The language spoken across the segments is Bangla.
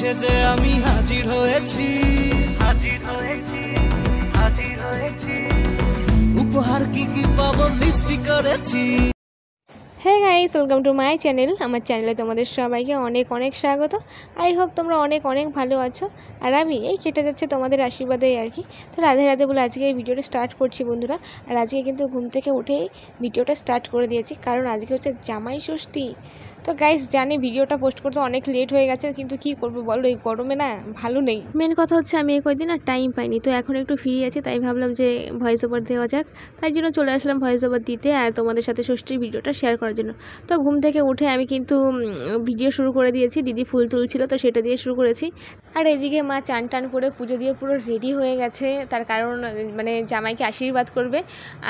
সেজে আমি হাজির হয়েছি, উপহার কি কি পাবো লিস্টি করেছি। হ্যাঁ guys, welcome to my channel. আমার চ্যানেলে তোমাদের সবাইকে অনেক অনেক স্বাগত। আই হোপ তোমরা অনেক অনেক ভালো আছো, আর আমি এই কেটে যাচ্ছে তোমাদের আশীর্বাদেই আর কি। তো রাধে রাধে বলে আজকে এই ভিডিওটা স্টার্ট করছি বন্ধুরা। আর আজকে কিন্তু ঘুম থেকে উঠেই ভিডিওটা স্টার্ট করে দিয়েছি, কারণ আজকে হচ্ছে জামাই ষষ্ঠী। তো গাইস জানি ভিডিওটা পোস্ট করতে অনেক লেট হয়ে গেছে, কিন্তু কি করবো বলো, এই গরমে না ভালো নেই। মেন কথা হচ্ছে আমি এই কয়েকদিন আর টাইম পাইনি, তো এখন একটু ফ্রি আছি, তাই ভাবলাম যে ভয়েস ওভার দেওয়া যাক। তাই জন্য চলে আসলাম ভয়েস ওভার দিতে আর তোমাদের সাথে ষষ্ঠীর ভিডিওটা শেয়ার করার জন্য। তো ঘুম থেকে উঠে আমি কিন্তু ভিডিও শুরু করে দিয়েছি। দিদি ফুল তুলছিল, তো সেটা দিয়ে শুরু করেছি। আর এদিকে মা চান টান করে পুজো দিয়ে পুরো রেডি হয়ে গেছে, তার কারণ মানে জামাইকে আশীর্বাদ করবে।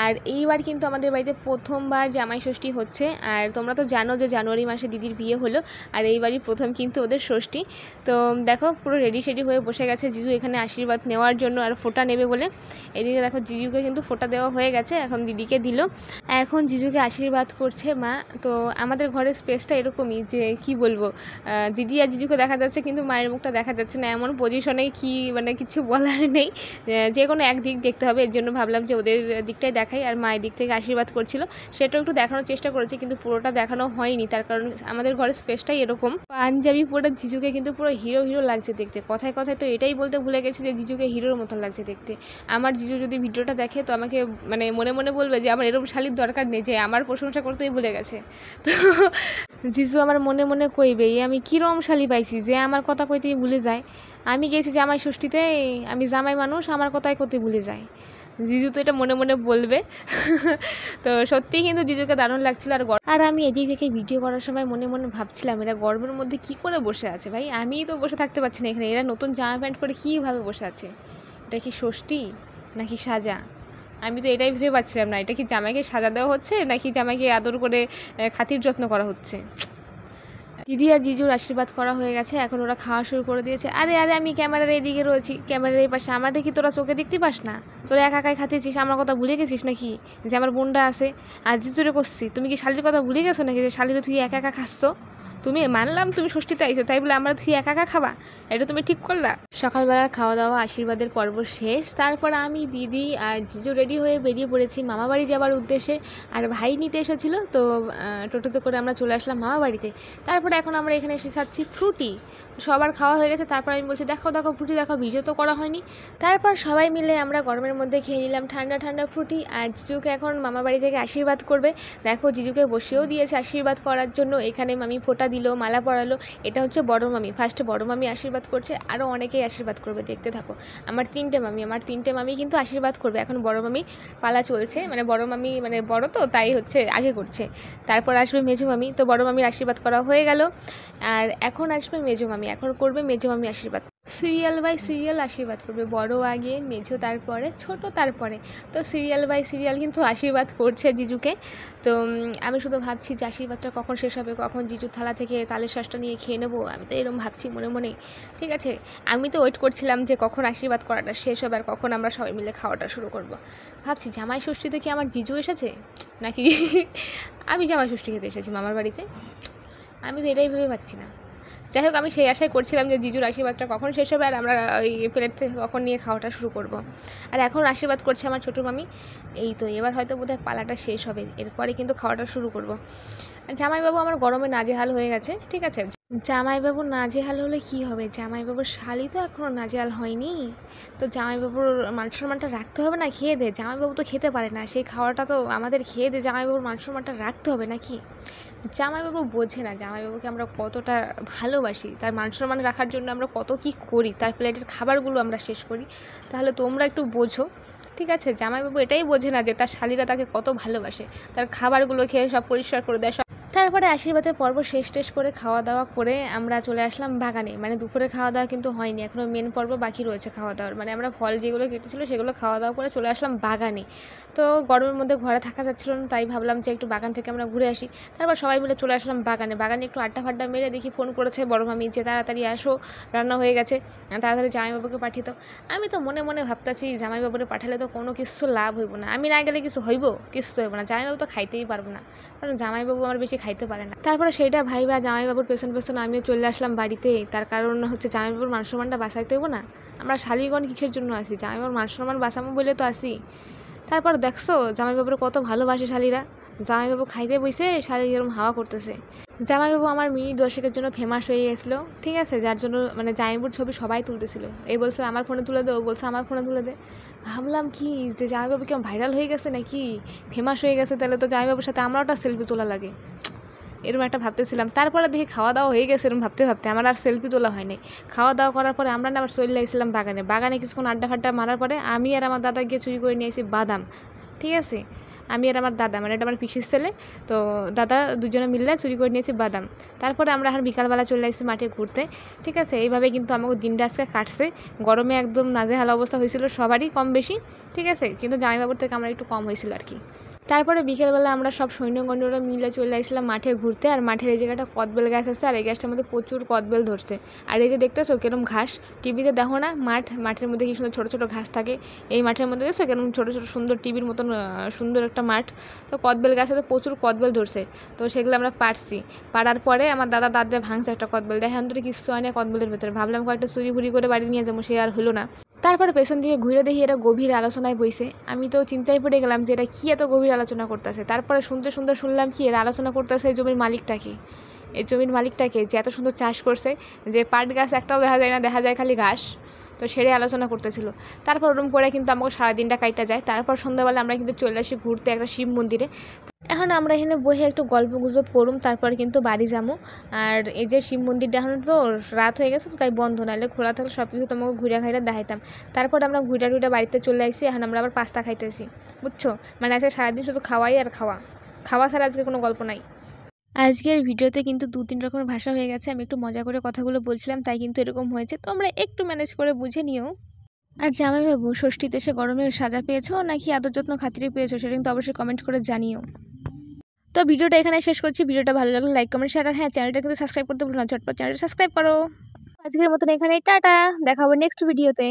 আর এইবার কিন্তু আমাদের বাড়িতে প্রথমবার জামাই ষষ্ঠী হচ্ছে। আর তোমরা তো জানো যে জানুয়ারি মাসে দিদির বিয়ে হলো, আর এইবারই প্রথম কিন্তু ওদের ষষ্ঠী। তো দেখো পুরো রেডি সেডি হয়ে বসে গেছে জিজু এখানে আশীর্বাদ নেওয়ার জন্য আর ফোঁটা নেবে বলে। এদিকে দেখো জিজুকে কিন্তু ফোঁটা দেওয়া হয়ে গেছে, এখন দিদিকে দিল। এখন জিজুকে আশীর্বাদ করছে মা। তো আমাদের ঘরের স্পেসটা এরকমই যে কি বলবো, দিদি আর জিজুকে দেখা যাচ্ছে কিন্তু মায়ের মুখটা দেখা যাচ্ছে না, এমন পজিশনে কি মানে কিছু বলার নেই, যে কোনো একদিক দেখতে হবে। এর জন্য ভাবলাম যে ওদের দিকটাই দেখাই, আর মায়ের দিক থেকে আশীর্বাদ করছিল সেটাও একটু দেখানোর চেষ্টা করেছি, কিন্তু পুরোটা দেখানো হয়নি, তার কারণ আমাদের ঘরের স্পেসটাই এরকম। পাঞ্জাবি পরে জিজুকে কিন্তু পুরো হিরো হিরো লাগছে দেখতে। কথায় কথায় তো এটাই বলতে ভুলে গেছি যে জিজুকে হিরোর মতো লাগছে দেখতে। আমার জিজু যদি ভিডিওটা দেখে তো আমাকে মানে মনে মনে বলবে যে আমার এরকম শালির দরকার নেই, যে আমার প্রশংসা করতেই ভুলে গেছে। তো জিজু আমার মনে মনে কইবে আমি কীরকম শালি পাইছি যে আমার কথা কইতেই ভুলে যায়। আমি গেছি জামাই ষষ্ঠীতে, আমি জামাই মানুষ, আমার কথাই কইতে ভুলে যায়। জিজু তো এটা মনে মনে বলবে। তো সত্যিই কিন্তু জিজুকে দারুণ লাগছিল। আর আমি এদিক থেকে ভিডিও করার সময় মনে মনে ভাবছিলাম এরা গরমের মধ্যে কি করে বসে আছে ভাই, আমিই তো বসে থাকতে পারছি না এখানে। এরা নতুন জামা প্যান্ট পরে কীভাবে বসে আছে? এটা কি ষষ্ঠী নাকি সাজা? আমি তো এটাই ভেবে পাচ্ছিলাম না, এটা কি জামাইকে সাজা দেওয়া হচ্ছে নাকি জামাইকে আদর করে খাতির যত্ন করা হচ্ছে। দিদি আর জিজুর আশীর্বাদ করা হয়ে গেছে, এখন ওরা খাওয়া শুরু করে দিয়েছে। আরে আরে আমি ক্যামেরার এইদিকে রয়েছি, ক্যামেরার এই পাশে, আমাদের কি তোরা চোখে দেখতে পাস না? তোরা একা একাই খাতেছিস, আমার কথা ভুলে গেছিস নাকি যে আমার বোনটা আছে? আর জিজুরে করছি, তুমি কি শালির কথা ভুলে গেছো নাকি যে শালিরে তুই একা একা খাচ্ছ? তুমি মানলাম তুমি ষষ্ঠীতে আইছো, তাই বলে আমরা তুই একা একা খাবা? এটা তুমি ঠিক করলা? সকালবেলার খাওয়া দাওয়া আশীর্বাদের পর্ব শেষ। তারপর আমি দিদি আর জিজু রেডি হয়ে বেরিয়ে পড়েছি মামা বাড়ি যাওয়ার উদ্দেশ্যে। আর ভাই নিতে এসেছিলো, তো টোটোতে করে আমরা চলে আসলাম মামা বাড়িতে। তারপরে এখন আমরা এখানে এসে খাচ্ছি ফ্রুটি। সবার খাওয়া হয়ে গেছে, তারপর আমি বলছি দেখো দেখো ফ্রুটি দেখো, ভিডিও তো করা হয়নি। তারপর সবাই মিলে আমরা গরমের মধ্যে খেয়ে নিলাম ঠান্ডা ঠান্ডা ফ্রুটি। আর জিজুকে এখন মামা বাড়ি থেকে আশীর্বাদ করবে। দেখো জিজুকে বসেও দিয়েছে আশীর্বাদ করার জন্য। এখানে মামি ফোঁটা দিল, মালা পরালো। এটা হচ্ছে বড় মামি, ফার্স্টে বড় মামি আশীর্বাদ করছে, আরও অনেকেই আশীর্বাদ করবে, দেখতে থাকো। আমার তিনটে মামি কিন্তু আশীর্বাদ করবে। এখন বড় মামি পালা চলছে, মানে বড় মামি মানে বড় তো তাই হচ্ছে আগে করছে। তারপর আসবে মেজো মামি, তো বড় মামির আশীর্বাদ করা হয়ে গেল। আর এখন আসবে মেজো মামি, এখন করবে মেজো মামি আশীর্বাদ। সিরিয়াল বাই সিরিয়াল আশীর্বাদ করবে, বড় আগে, মেজো তারপরে, ছোট তারপরে। তো সিরিয়াল বাই সিরিয়াল কিন্তু আশীর্বাদ করছে জিজুকে। তো আমি শুধু ভাবছি যে আশীর্বাদটা কখন শেষ হবে, কখন জিজুর থালা থেকে তালের শ্বাসটা নিয়ে খেয়ে নেবো। আমি তো এরকম ভাবছি মনে মনে। ঠিক আছে, আমি তো ওয়েট করছিলাম যে কখন আশীর্বাদ করাটা শেষ হবে আর কখন আমরা সবাই মিলে খাওয়াটা শুরু করব। ভাবছি জামাই ষষ্ঠীতে কি আমার জিজু এসেছে নাকি আমি জামাই ষষ্ঠী খেতে এসেছি মামার বাড়িতে? আমি তো এটাই ভেবে পাচ্ছি না। যাই হোক, আমি সেই আশায় করছিলাম যে জিজুর আশীর্বাদটা কখন শেষ হবে আর আমরা ওই প্লেট থেকে কখন নিয়ে খাওয়াটা শুরু করব। আর এখন আশীর্বাদ করছে আমার ছোটো মামি। এই তো এবার হয়তো বোধহয় পালাটা শেষ হবে, এরপরে কিন্তু খাওয়াটা শুরু করব। জামাইবাবু আমার গরমে নাজেহাল হয়ে গেছে। ঠিক আছে, জামাইবাবু নাজেহাল হলে কি হবে, জামাইবাবুর শালি তো এখনও নাজেহাল হয়নি। তো জামাইবাবুর মান সম্মানটা রাখতে হবে না, খেয়ে দে। জামাইবাবু তো খেতে পারে না, সেই খাওয়াটা তো আমাদের খেয়ে দে, জামাইবাবুর মান সম্মানটা রাখতে হবে নাকি? জামাইবাবু বোঝে না জামাইবাবুকে আমরা কতটা ভালোবাসি, তার মান সম্মান রাখার জন্য আমরা কত কী করি, তার প্লেটের খাবারগুলো আমরা শেষ করি। তাহলে তোমরা একটু বোঝো। ঠিক আছে, জামাইবাবু এটাই বোঝে না যে তার শালিরা তাকে কত ভালোবাসে, তার খাবারগুলো খেয়ে সব পরিষ্কার করে দেয়। তারপরে আশীর্বাদের পর্ব শেষ করে খাওয়া দাওয়া করে আমরা চলে আসলাম বাগানে। মানে দুপুরে খাওয়া দাওয়া কিন্তু হয়নি, এখনও মেন পর্ব বাকি রয়েছে খাওয়া দাওয়ার। মানে আমরা ফল যেগুলো কেটেছিল সেগুলো খাওয়া দাওয়া করে চলে আসলাম বাগানে। তো গরমের মধ্যে ঘরে থাকা যাচ্ছিল না, তাই ভাবলাম যে একটু বাগান থেকে আমরা ঘুরে আসি। তারপর সবাই মিলে চলে আসলাম বাগানে একটু আড্ডা ফাড্ডা মেরে দেখি ফোন করেছে বড় মামি যে তাড়াতাড়ি আসো, রান্না হয়ে গেছে, তাড়াতাড়ি জামাইবাবুকে পাঠিয়ে দাও। আমি তো মনে মনে ভাবতেছি জামাইবাবুরে পাঠালে তো কোনো কিছু লাভ হইব না, আমি না গেলে কিছু হইব, কিছু হইব না, জামাইবাবু তো খাইতেই পারবো না, কারণ জামাইবাবু আমার বেশি খাইতে পারে না। তারপরে সেইটা ভাইবা জামাইবাবুর পেছন পেছন আমিও চলে আসলাম বাড়িতে। তার কারণ হচ্ছে জামাইবাবুর মান সম্মানটা বাঁচাইতে হবো না? আমরা শালিগণ কিসের জন্য আসি? জামাইবাবুর মান সম্মান বাঁচাবো বলে তো আসি। তারপর দেখছো জামাইবাবুর কত ভালোবাসে শালিরা। জামাইবাবু খাইতে বইছে, শালি এরকম হাওয়া করতেছে। জামাইবাবু আমার মিনিট 10-এর জন্য ফেমাস হয়ে গেছিলো, ঠিক আছে, যার জন্য মানে জামাইবাবুর ছবি সবাই তুলতেছিল। এই বলছে আমার ফোনে তুলে দে, ও বলছে আমার ফোনে তুলে দে। ভাবলাম কি যে জামাইবাবু কেমন ভাইরাল হয়ে গেছে নাকি, ফেমাস হয়ে গেছে, তাহলে তো জামাইবাবুর সাথে আমরাও একটা সেলফি তোলা লাগে, এরকম একটা ভাবতেছিলাম। তারপরে দেখি খাওয়া দাওয়া হয়ে গেছে, এরকম ভাবতে ভাবতে আমার আর সেলফি তোলা হয় নাই। খাওয়া দাওয়া করার পরে আমরা না আবার চলে আসছিলাম বাগানে কিছুক্ষণ আড্ডা ফাড্ডা মারার পরে আমি আর আমার দাদা গিয়ে চুরি করে নিয়ে এসেছি বাদাম, ঠিক আছে। আমি আর আমার দাদা, মানে এটা আমার পিসির ছেলে, তো দাদা দুজনে মিললে চুরি করে নিয়েছি বাদাম। তারপরে আমরা এখন বিকালবেলা চলে আসছি মাঠে ঘুরতে, ঠিক আছে। এইভাবে কিন্তু আমাকে দিনটা আজকে কাটছে। গরমে একদম নাজেহাল অবস্থা হয়েছিল সবারই কম বেশি, ঠিক আছে, কিন্তু জামাইবাবুর থেকে আমরা একটু কম হয়েছিল আর কি। তারপরে বিকেলবেলা আমরা সব সৈন্যগণ্যরা মিলে চলে আসলাম মাঠে ঘুরতে। আর মাঠের এই জায়গাটা কদবেল গাছ আছে, আর এই গাছটার মধ্যে প্রচুর কদবেল ধরছে। আর এই যে দেখতেছো কেরম ঘাস, টিভিতে দেখো না মাঠের মধ্যে কি সুন্দর ছোটো ছোটো ঘাস থাকে, এই মাঠের মধ্যে দেখছো কেরম ছোটো ছোটো সুন্দর টিভির মতন সুন্দর একটা মাঠ। তো কদবেল গাছে তো প্রচুর কদবেল ধরছে, তো সেগুলো আমরা পাড়ার পরে আমার দাদা দাঁত দিয়ে ভাঙছে একটা কদবেল, দেখে অন্তরে কিছু হয় না কদবেলের ভেতরে। ভাবলাম কয়েকটা চুরি ভুরি করে বাড়ি নিয়ে যাবো, সে আর হলো না। তারপরে পেছন দিকে ঘুরে দেখি এরা গভীর আলোচনায় বইছে। আমি তো চিন্তায় পড়ে গেলাম যে এটা কী এত গভীর আলোচনা করতেছে। তারপরে শুনতে শুনলাম কি এরা আলোচনা করতেছে এই জমির মালিকটাকে, এই জমির মালিকটাকে যে এত সুন্দর চাষ করছে, যে পাট গাছ একটাও দেখা যায় না, দেখা যায় খালি ঘাস, তো সেটাই আলোচনা করতেছিল। তারপর ওরম করে কিন্তু আমাকে সারাদিনটা কাইটা যায়। তারপর সন্ধ্যাবেলা আমরা কিন্তু চলে আসি ঘুরতে একটা শিব মন্দিরে। এখন আমরা এখানে বসে একটু গল্প গুজব করুম, তারপর কিন্তু বাড়ি যাবো। আর এই যে শিব মন্দিরটা এখন তো রাত হয়ে গেছে, তো তাই বন্ধ, নাহলে খোলা থাকলে সব কিছু তোমাকে ঘুরে দেখাইতাম। তারপর আমরা ঘুরে বাড়িতে চলে আসছি। এখন আমরা আবার পাস্তা খাইতেছি, বুঝছো, মানে আজকে সারাদিন শুধু খাওয়াই আর খাওয়া ছাড়া আজকে কোনো গল্প নাই। আজকের ভিডিওতে কিন্তু 2-3 রকমের ভাষা হয়ে গেছে, আমি একটু মজা করে কথাগুলো বলছিলাম তাই কিন্তু এরকম হয়েছে, তো আমরা একটু ম্যানেজ করে বুঝে নিও। আর জামাইবাবু ষষ্ঠীতে এসে গরমে সাজা পেয়েছো নাকি আদর যত্ন খাতিরে পেয়েছো, সেটা কিন্তু অবশ্যই কমেন্ট করে জানিও। তো ভিডিওটা এখানে শেষ করছি। ভিডিওটা ভালো লাগলে লাইক কমেন্ট শেয়ার, আর হ্যাঁ চ্যানেলটা কিন্তু সাবস্ক্রাইব করতে ভুলো না, ঝটপট চ্যানেলটা সাবস্ক্রাইব করো। আজকের মতন এখানে টাটা, দেখা হবে নেক্সট ভিডিওতে।